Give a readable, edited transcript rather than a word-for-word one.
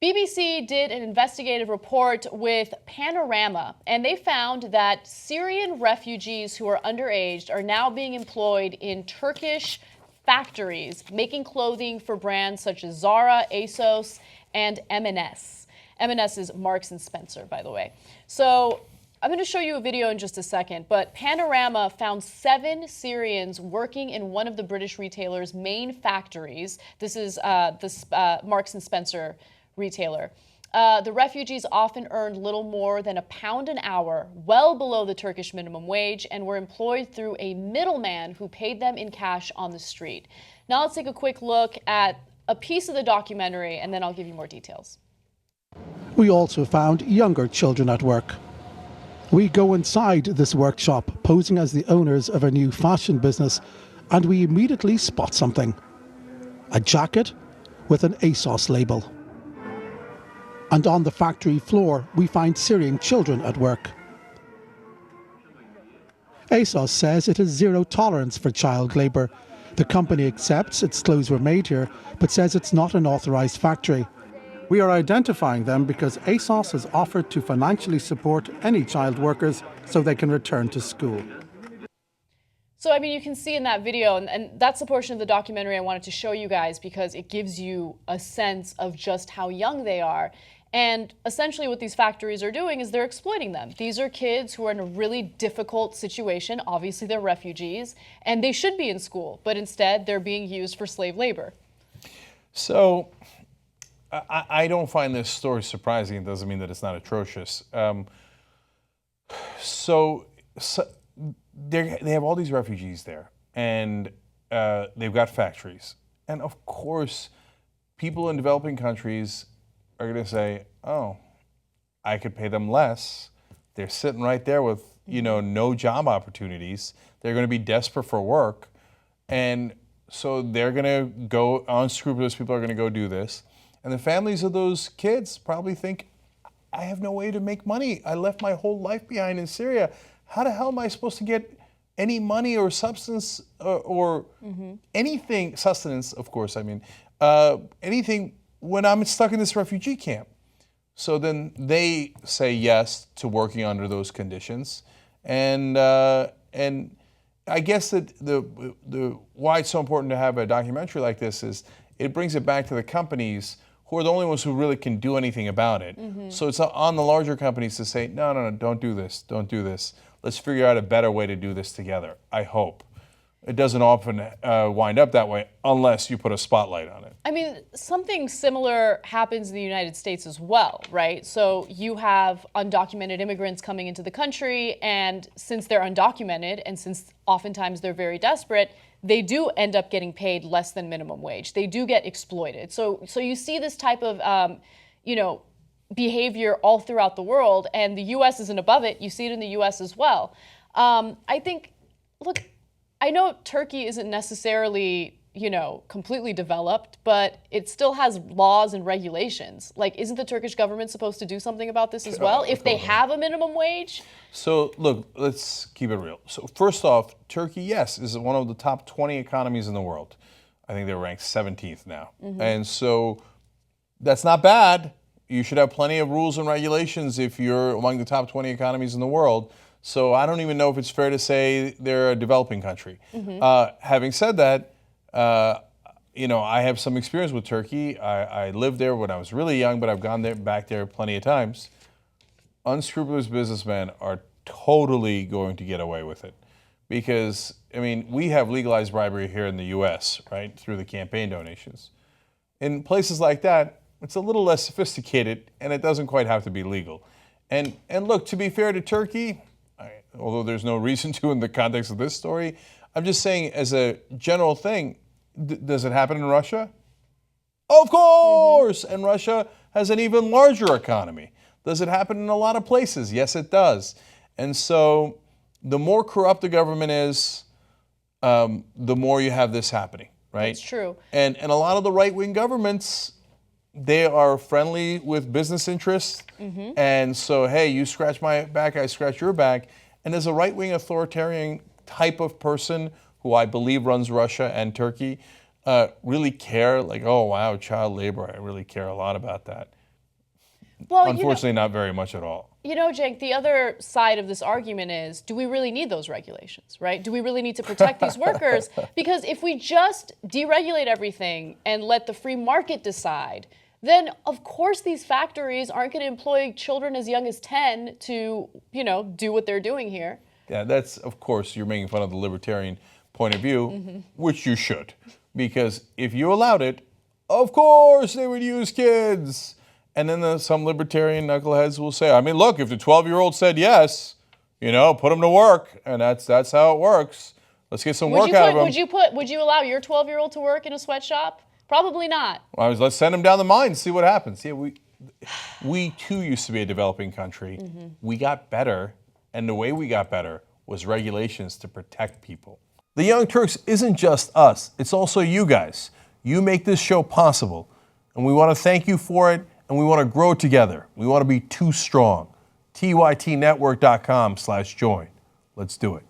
BBC did an investigative report with Panorama, and they found that Syrian refugees who are underage are now being employed in Turkish factories, making clothing for brands such as Zara, Asos, and M&S. M&S is Marks and Spencer, by the way. So I'm going to show you a video in just a second, but Panorama found 7 Syrians working in one of the British retailer's main factories. This is Marks and Spencer retailer. The refugees often earned little more than £1 an hour, well below the Turkish minimum wage, and were employed through a middleman who paid them in cash on the street. Now let's take a quick look at a piece of the documentary, and then I'll give you more details. We also found younger children at work. We go inside this workshop, posing as the owners of a new fashion business, and we immediately spot something. A jacket with an Asos label. And on the factory floor, we find Syrian children at work. Asos says it has zero tolerance for child labour. The company accepts its clothes were made here, but says it's not an authorised factory. We are identifying them because Asos has offered to financially support any child workers so they can return to school. So, I mean, you can see in that video, and that's the portion of the documentary I wanted to show you guys because it gives you a sense of just how young they are. And essentially what these factories are doing is they're exploiting them. These are kids who are in a really difficult situation. Obviously, they're refugees, and they should be in school, but instead they're being used for slave labor. So I don't find this story surprising. It doesn't mean that it's not atrocious. So they have all these refugees there, and they've got factories. And of course, people in developing countries are going to say, oh, I could pay them less. They're sitting right there with, no job opportunities. They're going to be desperate for work. And so they're going to go, unscrupulous people are going to go do this. And the families of those kids probably think, I have no way to make money. I left my whole life behind in Syria. How the hell am I supposed to get any money or substance or anything, sustenance, of course, anything when I'm stuck in this refugee camp? So then they say yes to working under those conditions. And I guess that the why it's so important to have a documentary like this is it brings it back to the companies who are the only ones who really can do anything about it. So it's on the larger companies to say, no, don't do this, don't do this. Let's figure out a better way to do this together, I hope. It doesn't often wind up that way unless you put a spotlight on it. I mean, something similar happens in the United States as well, right? So you have undocumented immigrants coming into the country, and since they're undocumented and since oftentimes they're very desperate, they do end up getting paid less than minimum wage. They do get exploited. So you see this type of, behavior all throughout the world, and the U.S. isn't above it. You see it in the U.S. as well. I think, look, I know Turkey isn't necessarily, completely developed, but it still has laws and regulations. Like, isn't the Turkish government supposed to do something about this as well, if they have a minimum wage? So, look, let's keep it real. So, first off, Turkey, yes, is one of the top 20 economies in the world. I think they're ranked 17th now. And so that's not bad. You should have plenty of rules and regulations if you're among the top 20 economies in the world. So I don't even know if it's fair to say they're a developing country. Having said that, I have some experience with Turkey. I lived there when I was really young, but I've gone back there plenty of times. Unscrupulous businessmen are totally going to get away with it. Because, we have legalized bribery here in the U.S., right, through the campaign donations. In places like that, it's a little less sophisticated, and it doesn't quite have to be legal. And look, to be fair to Turkey, although there's no reason to in the context of this story, I'm just saying as a general thing, does it happen in Russia? Of course! And Russia has an even larger economy. Does it happen in a lot of places? Yes, it does. And so the more corrupt the government is, the more you have this happening, right? That's true. And a lot of the right-wing governments, they are friendly with business interests. And so, hey, you scratch my back, I scratch your back. And as a right-wing authoritarian type of person who I believe runs Russia and Turkey, really care, like, oh, wow, child labor, I really care a lot about that. Well, unfortunately, not very much at all. You know, Cenk, the other side of this argument is, do we really need those regulations, right? Do we really need to protect these workers? Because if we just deregulate everything and let the free market decide, then of course these factories aren't going to employ children as young as 10 to, do what they're doing here. Yeah, that's, of course, you're making fun of the libertarian point of view, which you should. Because if you allowed it, of course they would use kids. And then some libertarian knuckleheads will say, I mean, look, if the 12-year-old said yes, put them to work. And that's how it works. Let's get some work out of them. Would you allow your 12-year-old to work in a sweatshop? Probably not. Well, let's send them down the mine and see what happens. Yeah, we too used to be a developing country. We got better, and the way we got better was regulations to protect people. The Young Turks isn't just us, it's also you guys. You make this show possible, and we want to thank you for it, and we want to grow together. We want to be too strong. tytnetwork.com/join. Let's do it.